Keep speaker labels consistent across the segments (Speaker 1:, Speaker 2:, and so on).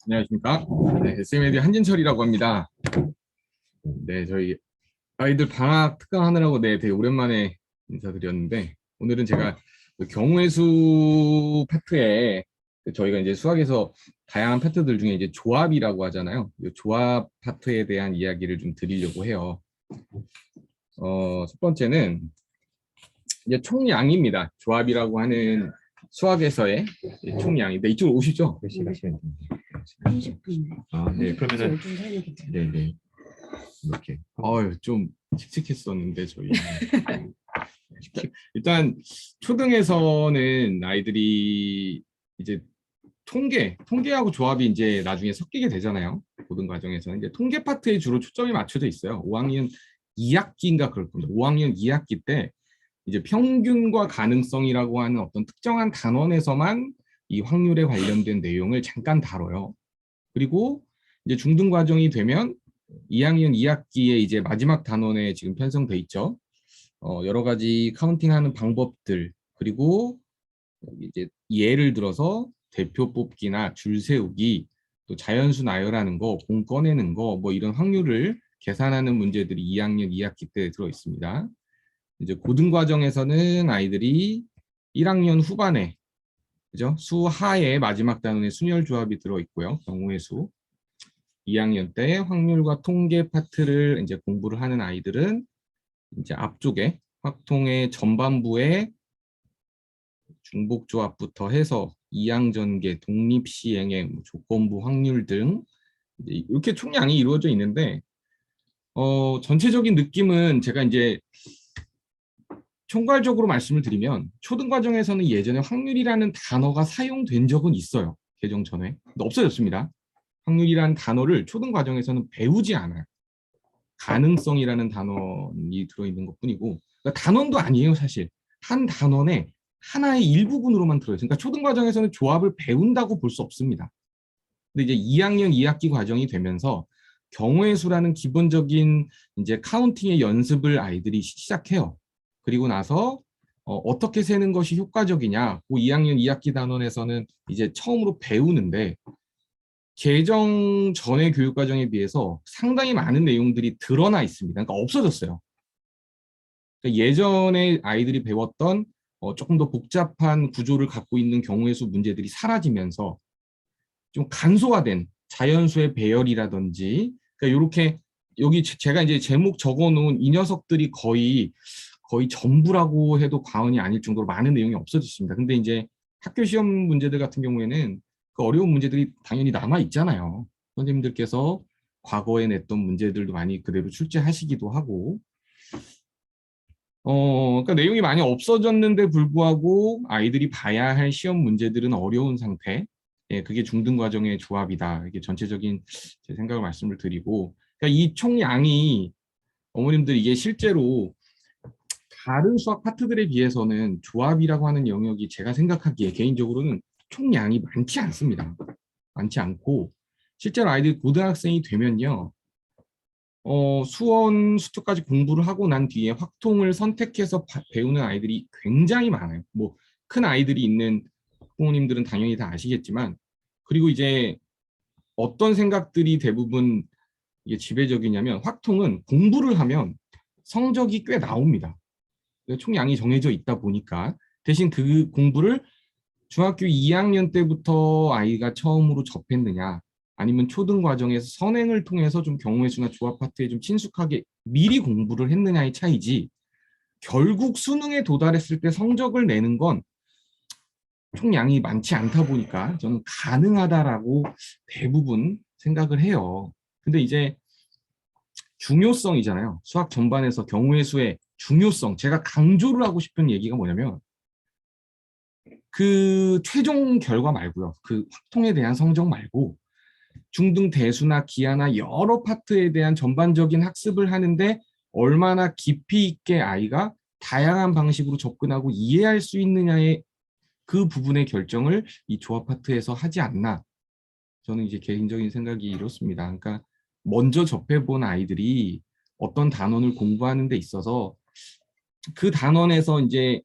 Speaker 1: 안녕하십니까. 네, SMAD 한진철이라고 합니다. 네, 저희 아이들 방학 특강하느라고 되게 오랜만에 인사드렸는데, 오늘은 제가 그 경우의 수 파트에 저희가 이제 수학에서 다양한 파트들 중에 이제 조합이라고 하잖아요. 이 조합 파트에 대한 이야기를 좀 드리려고 해요. 첫 번째는 이제 총량입니다. 조합이라고 하는 수학에서의 총량인데, 이쪽으로 오시죠? 몇 시간 시간
Speaker 2: 30분.
Speaker 1: 네, 그러면은
Speaker 2: 12시 사이에 괜찮아요.
Speaker 1: 네네 이렇게 좀 칙칙했었는데 저희 일단 초등에서는 아이들이 이제 통계하고 조합이 이제 나중에 섞이게 되잖아요. 고등 과정에서는 이제 통계 파트에 주로 초점이 맞춰져 있어요. 5학년 2학기인가 그럴 겁니다. 5학년 2학기 때 이제 평균과 가능성이라고 하는 어떤 특정한 단원에서만 이 확률에 관련된 내용을 잠깐 다뤄요. 그리고 이제 중등 과정이 되면 2학년 2학기에 이제 마지막 단원에 지금 편성돼 있죠. 여러 가지 카운팅하는 방법들, 그리고 이제 예를 들어서 대표 뽑기나 줄 세우기, 또 자연수 나열하는 거, 공 꺼내는 거, 뭐 이런 확률을 계산하는 문제들이 2학년 2학기 때 들어 있습니다. 이제 고등 과정에서는 아이들이 1학년 후반에 그죠? 수하의 마지막 단원에 순열 조합이 들어 있고요. 경우의 수. 2학년 때 확률과 통계 파트를 이제 공부를 하는 아이들은 이제 앞쪽에 확통의 전반부에 중복조합부터 해서 이항전개, 독립시행의 조건부 확률 등 이렇게 총량이 이루어져 있는데 전체적인 느낌은 제가 이제 총괄적으로 말씀을 드리면 초등 과정에서는 예전에 확률이라는 단어가 사용된 적은 있어요. 개정 전에. 근데 없어졌습니다. 확률이라는 단어를 초등 과정에서는 배우지 않아요. 가능성이라는 단원이 들어있는 것뿐이고, 그러니까 단원도 아니에요, 사실. 한 단원에 하나의 일부분으로만 들어있어요. 그러니까 초등 과정에서는 조합을 배운다고 볼 수 없습니다. 근데 이제 2학년 2학기 과정이 되면서 경우의 수라는 기본적인 이제 카운팅의 연습을 아이들이 시작해요. 그리고 나서 어떻게 세는 것이 효과적이냐, 그 2학년 2학기 단원에서는 이제 처음으로 배우는데, 개정 전의 교육과정에 비해서 상당히 많은 내용들이 드러나 있습니다. 그러니까 없어졌어요. 그러니까 예전에 아이들이 배웠던 조금 더 복잡한 구조를 갖고 있는 경우의 수 문제들이 사라지면서 좀 간소화된 자연수의 배열이라든지, 그러니까 이렇게 여기 제가 이제 제목 적어놓은 이 녀석들이 거의 전부라고 해도 과언이 아닐 정도로 많은 내용이 없어졌습니다. 근데 이제 학교 시험 문제들 같은 경우에는 그 어려운 문제들이 당연히 남아 있잖아요. 선생님들께서 과거에 냈던 문제들도 많이 그대로 출제하시기도 하고, 그러니까 내용이 많이 없어졌는데 불구하고 아이들이 봐야 할 시험 문제들은 어려운 상태. 예, 그게 중등 과정의 조합이다. 이게 전체적인 제 생각을 말씀을 드리고, 그러니까 이 총량이 어머님들 이게 실제로 다른 수학 파트들에 비해서는 조합이라고 하는 영역이 제가 생각하기에 개인적으로는 총량이 많지 않습니다. 많지 않고 실제로 아이들 고등학생이 되면요. 수원, 수투까지 공부를 하고 난 뒤에 확통을 선택해서 배우는 아이들이 굉장히 많아요. 뭐 큰 아이들이 있는 부모님들은 당연히 다 아시겠지만, 그리고 이제 어떤 생각들이 대부분 이게 지배적이냐면, 확통은 공부를 하면 성적이 꽤 나옵니다. 총량이 정해져 있다 보니까 대신 그 공부를 중학교 2학년 때부터 아이가 처음으로 접했느냐, 아니면 초등 과정에서 선행을 통해서 좀 경우의 수나 조합 파트에 좀 친숙하게 미리 공부를 했느냐의 차이지, 결국 수능에 도달했을 때 성적을 내는 건 총량이 많지 않다 보니까 저는 가능하다라고 대부분 생각을 해요. 근데 이제 중요성이잖아요. 수학 전반에서 경우의 수의 중요성, 제가 강조를 하고 싶은 얘기가 뭐냐면, 그 최종 결과 말고요. 그 확통에 대한 성적 말고 중등 대수나 기하나 여러 파트에 대한 전반적인 학습을 하는데 얼마나 깊이 있게 아이가 다양한 방식으로 접근하고 이해할 수 있느냐의 그 부분의 결정을 이 조합 파트에서 하지 않나. 저는 이제 개인적인 생각이 이렇습니다. 그러니까 먼저 접해본 아이들이 어떤 단원을 공부하는 데 있어서 그 단원에서 이제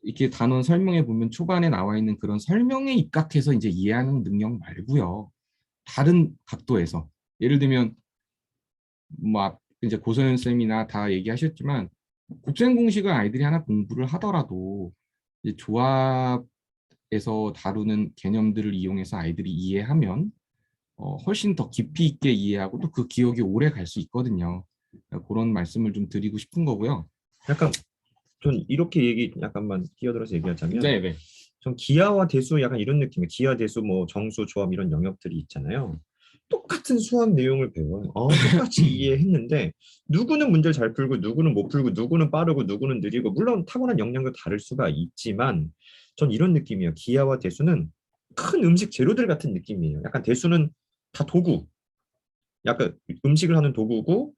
Speaker 1: 이렇게 단원 설명해 보면 초반에 나와 있는 그런 설명에 입각해서 이제 이해하는 능력 말고요. 다른 각도에서 예를 들면 뭐 이제 고소연 쌤이나 다 얘기하셨지만 곱셈 공식을 아이들이 하나 공부를 하더라도 이제 조합에서 다루는 개념들을 이용해서 아이들이 이해하면 훨씬 더 깊이 있게 이해하고 또 그 기억이 오래 갈 수 있거든요. 그런 말씀을 좀 드리고 싶은 거고요.
Speaker 3: 약간 전 이렇게 얘기 약간만 끼어들어서 얘기하자면
Speaker 1: 네네.
Speaker 3: 전 기하와 대수 약간 이런 느낌이에요. 기하, 대수, 뭐 정수, 조합 이런 영역들이 있잖아요. 똑같은 수학 내용을 배워요. 똑같이 이해했는데 누구는 문제를 잘 풀고 누구는 못 풀고 누구는 빠르고 누구는 느리고 물론 타고난 역량도 다를 수가 있지만 전 이런 느낌이에요. 기하와 대수는 큰 음식 재료들 같은 느낌이에요. 약간 대수는 다 도구, 약간 음식을 하는 도구고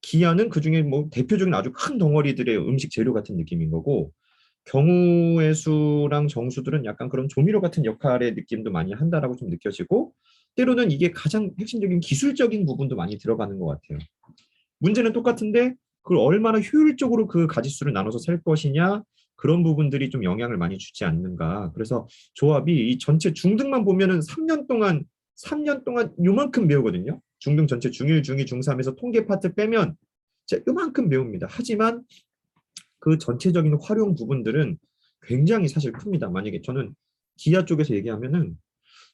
Speaker 3: 기하는 그중에 뭐 대표적인 아주 큰 덩어리들의 음식 재료 같은 느낌인 거고 경우의 수랑 정수들은 약간 그런 조미료 같은 역할의 느낌도 많이 한다라고 좀 느껴지고 때로는 이게 가장 핵심적인 기술적인 부분도 많이 들어가는 것 같아요. 문제는 똑같은데 그걸 얼마나 효율적으로 그 가짓수를 나눠서 셀 것이냐 그런 부분들이 좀 영향을 많이 주지 않는가. 그래서 조합이 이 전체 중등만 보면은 3년 동안 요만큼 배우거든요. 중등 전체 중1, 중2, 중3에서 통계 파트 빼면 진짜 요만큼 배웁니다. 하지만 그 전체적인 활용 부분들은 굉장히 사실 큽니다. 만약에 저는 기하 쪽에서 얘기하면은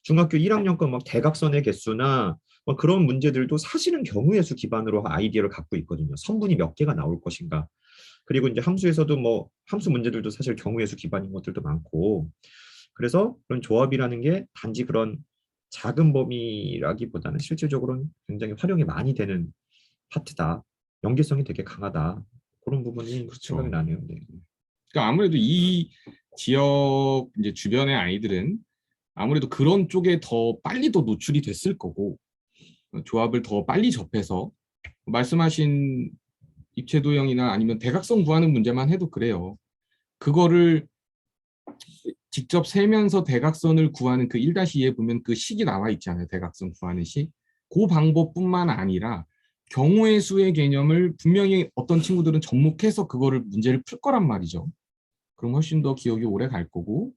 Speaker 3: 중학교 1학년 거 막 대각선의 개수나 뭐 그런 문제들도 사실은 경우의 수 기반으로 아이디어를 갖고 있거든요. 선분이 몇 개가 나올 것인가. 그리고 이제 함수에서도 뭐 함수 문제들도 사실 경우의 수 기반인 것들도 많고. 그래서 그런 조합이라는 게 단지 그런 작은 범위라기보다는 실질적으로는 굉장히 활용이 많이 되는 파트다. 연계성이 되게 강하다. 그런 부분이 생각이
Speaker 1: 그렇죠.
Speaker 3: 나네요. 네.
Speaker 1: 그러니까 아무래도 이 지역 이제 주변의 아이들은 아무래도 그런 쪽에 더 빨리 더 노출이 됐을 거고 조합을 더 빨리 접해서 말씀하신 입체도형이나 아니면 대각선 구하는 문제만 해도 그래요. 그거를 직접 세면서 대각선을 구하는 그 1-2에 보면 그 식이 나와 있잖아요. 대각선 구하는 식. 그 방법뿐만 아니라 경우의 수의 개념을 분명히 어떤 친구들은 접목해서 그거를 문제를 풀 거란 말이죠. 그럼 훨씬 더 기억이 오래 갈 거고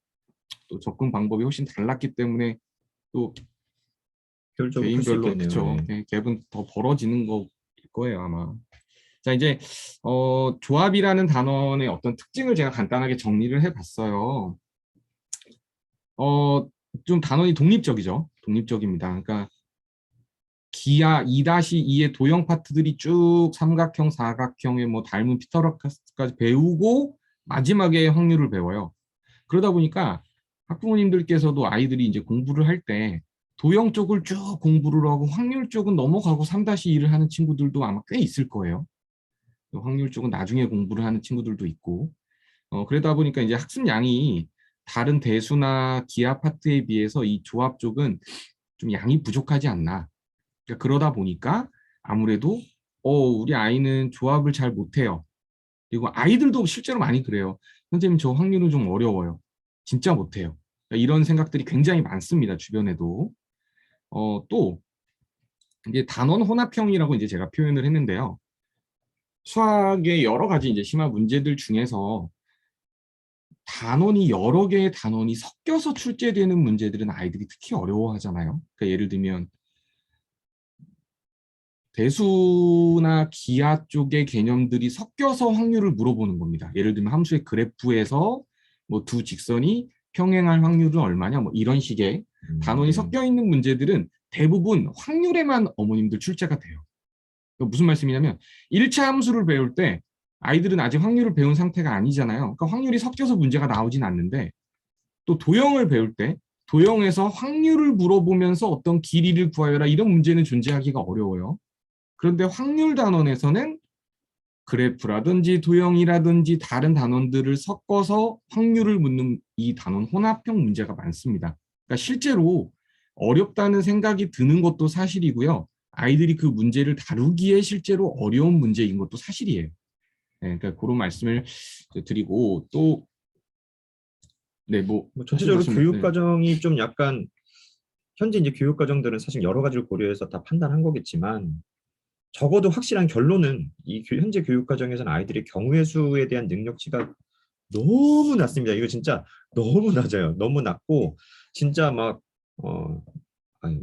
Speaker 1: 또 접근 방법이 훨씬 달랐기 때문에 또
Speaker 3: 효율적으로 풀 수
Speaker 1: 개인별로
Speaker 3: 있겠네요.
Speaker 1: 그쵸.
Speaker 3: 네.
Speaker 1: 갭은 더 벌어지는 거예요 아마. 자 이제 조합이라는 단원의 어떤 특징을 제가 간단하게 정리를 해봤어요. 좀 단원이 독립적이죠. 독립적입니다. 그러니까 기하 2-2의 도형 파트들이 쭉 삼각형, 사각형의 뭐 닮은 피타고라스까지 배우고 마지막에 확률을 배워요. 그러다 보니까 학부모님들께서도 아이들이 이제 공부를 할 때 도형 쪽을 쭉 공부를 하고 확률 쪽은 넘어가고 3-2를 하는 친구들도 아마 꽤 있을 거예요. 확률 쪽은 나중에 공부를 하는 친구들도 있고 그러다 보니까 이제 학습량이 다른 대수나 기하 파트에 비해서 이 조합 쪽은 좀 양이 부족하지 않나. 그러니까 그러다 보니까 아무래도 우리 아이는 조합을 잘 못해요. 그리고 아이들도 실제로 많이 그래요. 선생님 저 확률은 좀 어려워요. 진짜 못해요. 그러니까 이런 생각들이 굉장히 많습니다. 주변에도. 또 이게 단원 혼합형이라고 이제 제가 표현을 했는데요. 수학의 여러 가지 이제 심화 문제들 중에서 단원이 여러 개의 단원이 섞여서 출제되는 문제들은 아이들이 특히 어려워하잖아요. 그러니까 예를 들면 대수나 기하 쪽의 개념들이 섞여서 확률을 물어보는 겁니다. 예를 들면 함수의 그래프에서 뭐 두 직선이 평행할 확률은 얼마냐 뭐 이런 식의 단원이
Speaker 3: 네.
Speaker 1: 섞여 있는 문제들은 대부분 확률에만 어머님들 출제가 돼요. 그러니까 무슨 말씀이냐면 1차 함수를 배울 때 아이들은 아직 확률을 배운 상태가 아니잖아요. 그러니까 확률이 섞여서 문제가 나오진 않는데 또 도형을 배울 때 도형에서 확률을 물어보면서 어떤 길이를 구하여라 이런 문제는 존재하기가 어려워요. 그런데 확률 단원에서는 그래프라든지 도형이라든지 다른 단원들을 섞어서 확률을 묻는 이 단원 혼합형 문제가 많습니다. 그러니까 실제로 어렵다는 생각이 드는 것도 사실이고요. 아이들이 그 문제를 다루기에 실제로 어려운 문제인 것도 사실이에요. 네, 그러니까 그런 말씀을 드리고 또 네, 뭐
Speaker 3: 뭐
Speaker 1: 하실
Speaker 3: 전체적으로
Speaker 1: 말씀
Speaker 3: 교육
Speaker 1: 네.
Speaker 3: 과정이 좀 약간 현재 이제 교육 과정들은 사실 여러 가지를 고려해서 다 판단한 거겠지만 적어도 확실한 결론은 이 현재 교육 과정에서는 아이들의 경우의 수에 대한 능력치가 너무 낮습니다. 이거 진짜 너무 낮아요. 너무 낮고 진짜 막 아니,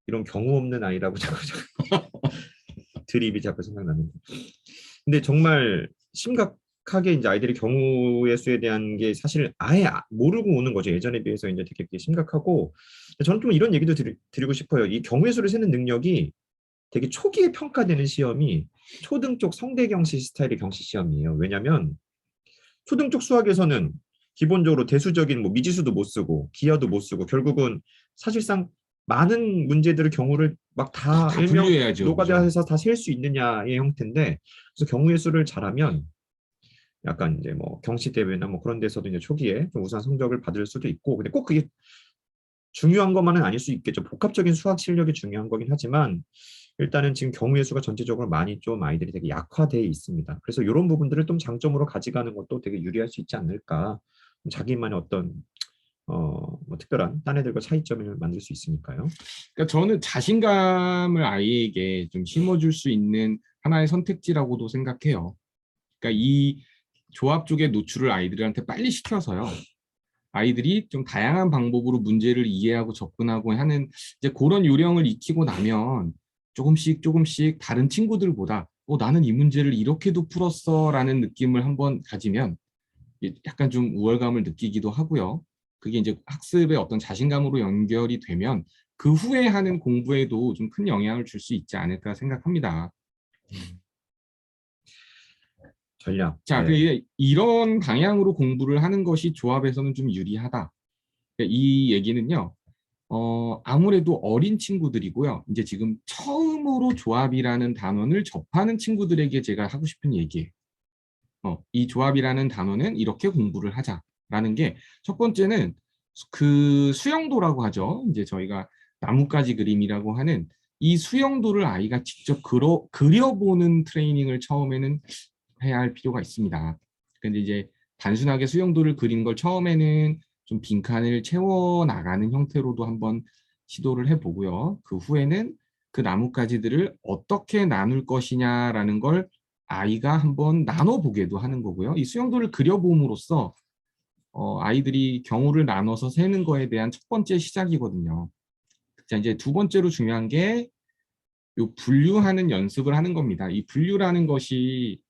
Speaker 3: 이런 경우 없는 아이라고 자꾸 드립이 자꾸 생각나는데. 근데 정말 심각하게 이제 아이들이 경우의 수에 대한 게 사실 아예 모르고 오는 거죠. 예전에 비해서 이제 되게 심각하고. 저는 좀 이런 얘기도 드리고 싶어요. 이 경우의 수를 세는 능력이 되게 초기에 평가되는 시험이 초등 쪽 성대경시 스타일의 경시 시험이에요. 왜냐하면 초등 쪽 수학에서는 기본적으로 대수적인 뭐 미지수도 못 쓰고 기하도 못 쓰고 결국은 사실상 많은 문제들을 경우를 막 다
Speaker 1: 다
Speaker 3: 일명
Speaker 1: 분류해야죠. 그죠?
Speaker 3: 노가다해서 다 셀 수 있느냐의 형태인데, 그래서 경우의 수를 잘하면 약간 이제 뭐 경시 대회나 뭐 그런 데서도 이제 초기에 좀 우수한 성적을 받을 수도 있고, 근데 꼭 그게 중요한 것만은 아닐 수 있겠죠. 복합적인 수학 실력이 중요한 거긴 하지만 일단은 지금 경우의 수가 전체적으로 많이 좀 아이들이 되게 약화되어 있습니다. 그래서 이런 부분들을 좀 장점으로 가져가는 것도 되게 유리할 수 있지 않을까. 자기만의 어떤 뭐 특별한 딴 애들과 차이점을 만들 수 있으니까요.
Speaker 1: 그러니까 저는 자신감을 아이에게 좀 심어줄 수 있는 하나의 선택지라고도 생각해요. 그러니까 이 조합 쪽의 노출을 아이들한테 빨리 시켜서요. 아이들이 좀 다양한 방법으로 문제를 이해하고 접근하고 하는 이제 그런 요령을 익히고 나면 조금씩 조금씩 다른 친구들보다 나는 이 문제를 이렇게도 풀었어라는 느낌을 한번 가지면 약간 좀 우월감을 느끼기도 하고요. 그게 이제 학습의 어떤 자신감으로 연결이 되면 그 후에 하는 공부에도 좀 큰 영향을 줄 수 있지 않을까 생각합니다.
Speaker 3: 전략.
Speaker 1: 자,
Speaker 3: 네.
Speaker 1: 이런 방향으로 공부를 하는 것이 조합에서는 좀 유리하다. 이 얘기는요, 아무래도 어린 친구들이고요. 이제 지금 처음으로 조합이라는 단원을 접하는 친구들에게 제가 하고 싶은 얘기예요. 이 조합이라는 단어는 이렇게 공부를 하자라는 게 첫 번째는 그 수영도라고 하죠. 이제 저희가 나뭇가지 그림이라고 하는 이 수영도를 아이가 직접 그려보는 트레이닝을 처음에는 해야 할 필요가 있습니다. 근데 이제 단순하게 수영도를 그리는 걸 처음에는 좀 빈칸을 채워 나가는 형태로도 한번 시도를 해보고요. 그 후에는 그 나뭇가지들을 어떻게 나눌 것이냐라는 걸 아이가 한번 나눠보게도 하는 거고요. 이 수영도를 그려봄으로써 아이들이 경우를 나눠서 세는 거에 대한 첫 번째 시작이거든요. 자, 이제 두 번째로 중요한 게 요 분류하는 연습을 하는 겁니다. 이 분류라는 것이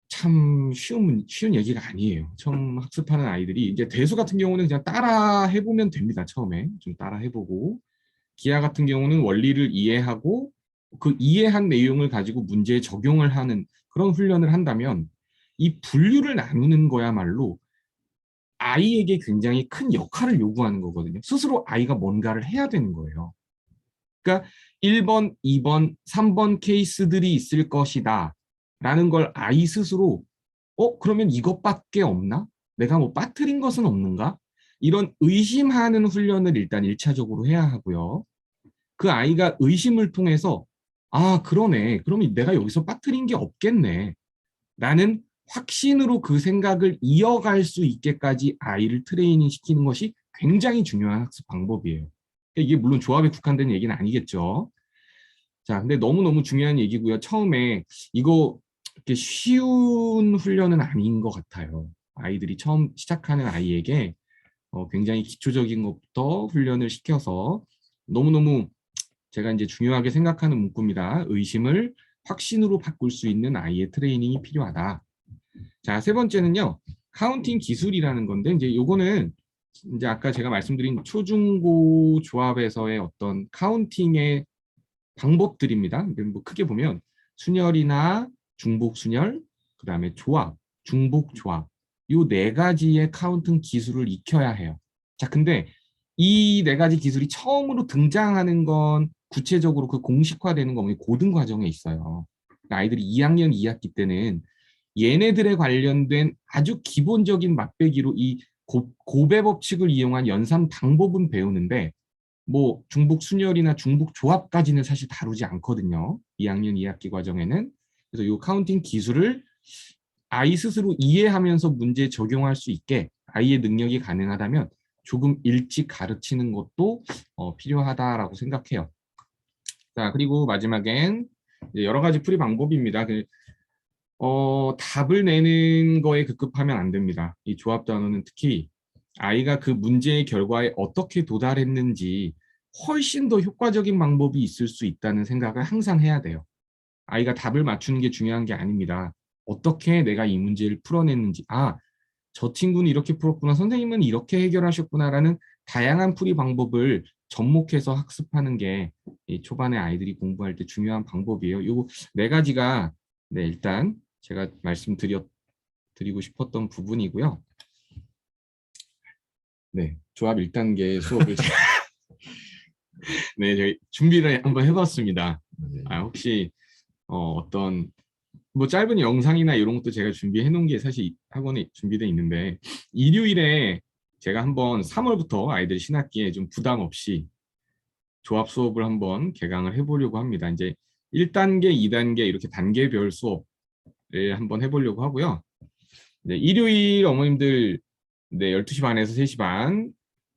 Speaker 1: 참 쉬운 얘기가 아니에요. 처음 학습하는 아이들이 이제 대수 같은 경우는 그냥 따라 해보면 됩니다. 처음에 좀 따라 해보고 기하 같은 경우는 원리를 이해하고 그 이해한 내용을 가지고 문제에 적용을 하는 그런 훈련을 한다면 이 분류를 나누는 거야말로 아이에게 굉장히 큰 역할을 요구하는 거거든요. 스스로 아이가 뭔가를 해야 되는 거예요. 그러니까 1번, 2번, 3번 케이스들이 있을 것이다 라는 걸 아이 스스로 그러면 이것밖에 없나? 내가 뭐 빠뜨린 것은 없는가? 이런 의심하는 훈련을 일단 1차적으로 해야 하고요. 그 아이가 의심을 통해서 그러네. 그러면 내가 여기서 빠뜨린 게 없겠네. 라는 확신으로 그 생각을 이어갈 수 있게까지 아이를 트레이닝 시키는 것이 굉장히 중요한 학습 방법이에요. 이게 물론 조합에 국한된 얘기는 아니겠죠. 자, 근데 너무너무 중요한 얘기고요. 처음에 이거 이렇게 쉬운 훈련은 아닌 것 같아요. 아이들이 처음 시작하는 아이에게 굉장히 기초적인 것부터 훈련을 시켜서 너무너무 제가 이제 중요하게 생각하는 문구입니다. 의심을 확신으로 바꿀 수 있는 아이의 트레이닝이 필요하다. 자, 세 번째는요. 카운팅 기술이라는 건데 이제 요거는 이제 아까 제가 말씀드린 초중고 조합에서의 어떤 카운팅의 방법들입니다. 뭐 크게 보면 순열이나 중복 순열, 그다음에 조합, 중복 조합 요 네 가지의 카운팅 기술을 익혀야 해요. 자, 근데 이 네 가지 기술이 처음으로 등장하는 건 구체적으로 그 공식화되는 건 고등 과정에 있어요. 그러니까 아이들이 2학년 2학기 때는 얘네들에 관련된 아주 기본적인 맛배기로 이 고배 법칙을 이용한 연산 방법은 배우는데 뭐 중복 순열이나 중복 조합까지는 사실 다루지 않거든요. 2학년 2학기 과정에는. 그래서 이 카운팅 기술을 아이 스스로 이해하면서 문제에 적용할 수 있게 아이의 능력이 가능하다면 조금 일찍 가르치는 것도 필요하다라고 생각해요. 자, 그리고 마지막엔 여러 가지 풀이 방법입니다. 답을 내는 거에 급급하면 안 됩니다. 이 조합 단어는 특히 아이가 그 문제의 결과에 어떻게 도달했는지 훨씬 더 효과적인 방법이 있을 수 있다는 생각을 항상 해야 돼요. 아이가 답을 맞추는 게 중요한 게 아닙니다. 어떻게 내가 이 문제를 풀어냈는지, 저 친구는 이렇게 풀었구나, 선생님은 이렇게 해결하셨구나라는 다양한 풀이 방법을 접목해서 학습하는 게 이 초반에 아이들이 공부할 때 중요한 방법이에요. 요 네 가지가 네, 일단 제가 드리고 싶었던 부분이고요. 네, 조합 1단계 수업을 네, 저희 준비를 한번 해봤습니다.
Speaker 3: 네.
Speaker 1: 혹시 어떤 뭐 짧은 영상이나 이런 것도 제가 준비해 놓은 게 사실 학원에 준비되어 있는데 일요일에 제가 한번 3월부터 아이들 신학기에 좀 부담 없이 조합 수업을 한번 개강을 해보려고 합니다. 이제 1단계, 2단계 이렇게 단계별 수업을 한번 해보려고 하고요. 네, 일요일 어머님들 네, 12시 반에서 3시 반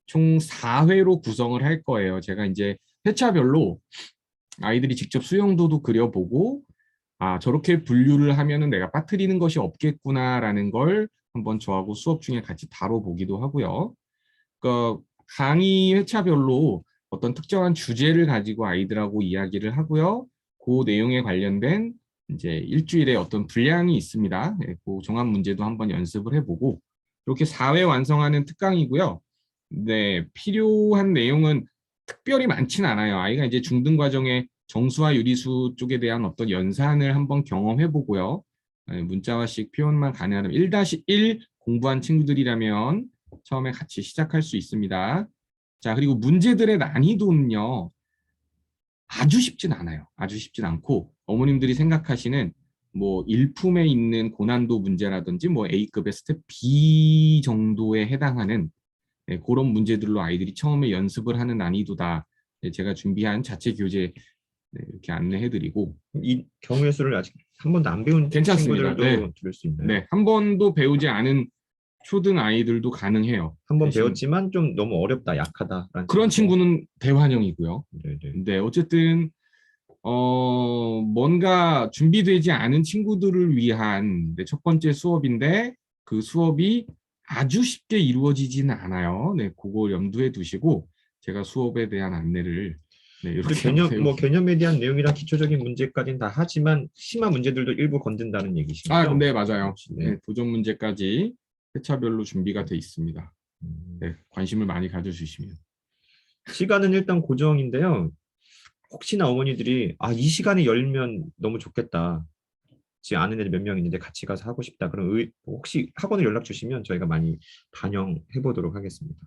Speaker 1: 총 4회로 구성을 할 거예요. 제가 이제 회차별로 아이들이 직접 수영도도 그려보고 저렇게 분류를 하면은 내가 빠뜨리는 것이 없겠구나라는 걸 한번 저하고 수업 중에 같이 다뤄보기도 하고요. 그러니까 강의 회차별로 어떤 특정한 주제를 가지고 아이들하고 이야기를 하고요. 그 내용에 관련된 이제 일주일에 어떤 분량이 있습니다. 네, 그 종합 문제도 한번 연습을 해보고 이렇게 4회 완성하는 특강이고요. 네, 필요한 내용은 특별히 많지는 않아요. 아이가 이제 중등 과정에 정수와 유리수 쪽에 대한 어떤 연산을 한번 경험해보고요. 문자화식 표현만 가능하다면 1-1 공부한 친구들이라면 처음에 같이 시작할 수 있습니다. 자, 그리고 문제들의 난이도는요. 아주 쉽진 않아요. 아주 쉽진 않고 어머님들이 생각하시는 뭐 일품에 있는 고난도 문제라든지 뭐 A급의 스텝 B 정도에 해당하는 그런 문제들로 아이들이 처음에 연습을 하는 난이도다. 제가 준비한 자체 교재 이렇게 안내해드리고
Speaker 3: 이 경우의 수를 아직 한 번도 안 배운
Speaker 1: 괜찮습니다.
Speaker 3: 친구들도
Speaker 1: 네.
Speaker 3: 들을 수 있나요?
Speaker 1: 네, 한 번도 배우지 않은 초등 아이들도 가능해요.
Speaker 3: 한 번
Speaker 1: 대신
Speaker 3: 배웠지만 좀 너무 어렵다, 약하다라는
Speaker 1: 그런
Speaker 3: 친구도.
Speaker 1: 친구는 대환영이고요.
Speaker 3: 네네.
Speaker 1: 네, 어쨌든 뭔가 준비되지 않은 친구들을 위한 첫 번째 수업인데 그 수업이 아주 쉽게 이루어지지는 않아요. 네, 그걸 염두에 두시고 제가 수업에 대한 안내를 네,
Speaker 3: 또
Speaker 1: 이렇게 한번
Speaker 3: 개념에 대한 내용이랑 기초적인 문제까지는 다 하지만 심한 문제들도 일부 건든다는 얘기시죠?
Speaker 1: 네, 맞아요.
Speaker 3: 네.
Speaker 1: 네, 도전 문제까지 회차별로 준비가 돼 있습니다. 네, 관심을 많이 가져주시면.
Speaker 3: 시간은 일단 고정인데요. 혹시나 어머니들이 이 시간에 열면 너무 좋겠다. 지금 아는 애들 몇 명 있는데 같이 가서 하고 싶다. 그럼 혹시 학원을 연락 주시면 저희가 많이 반영해 보도록 하겠습니다.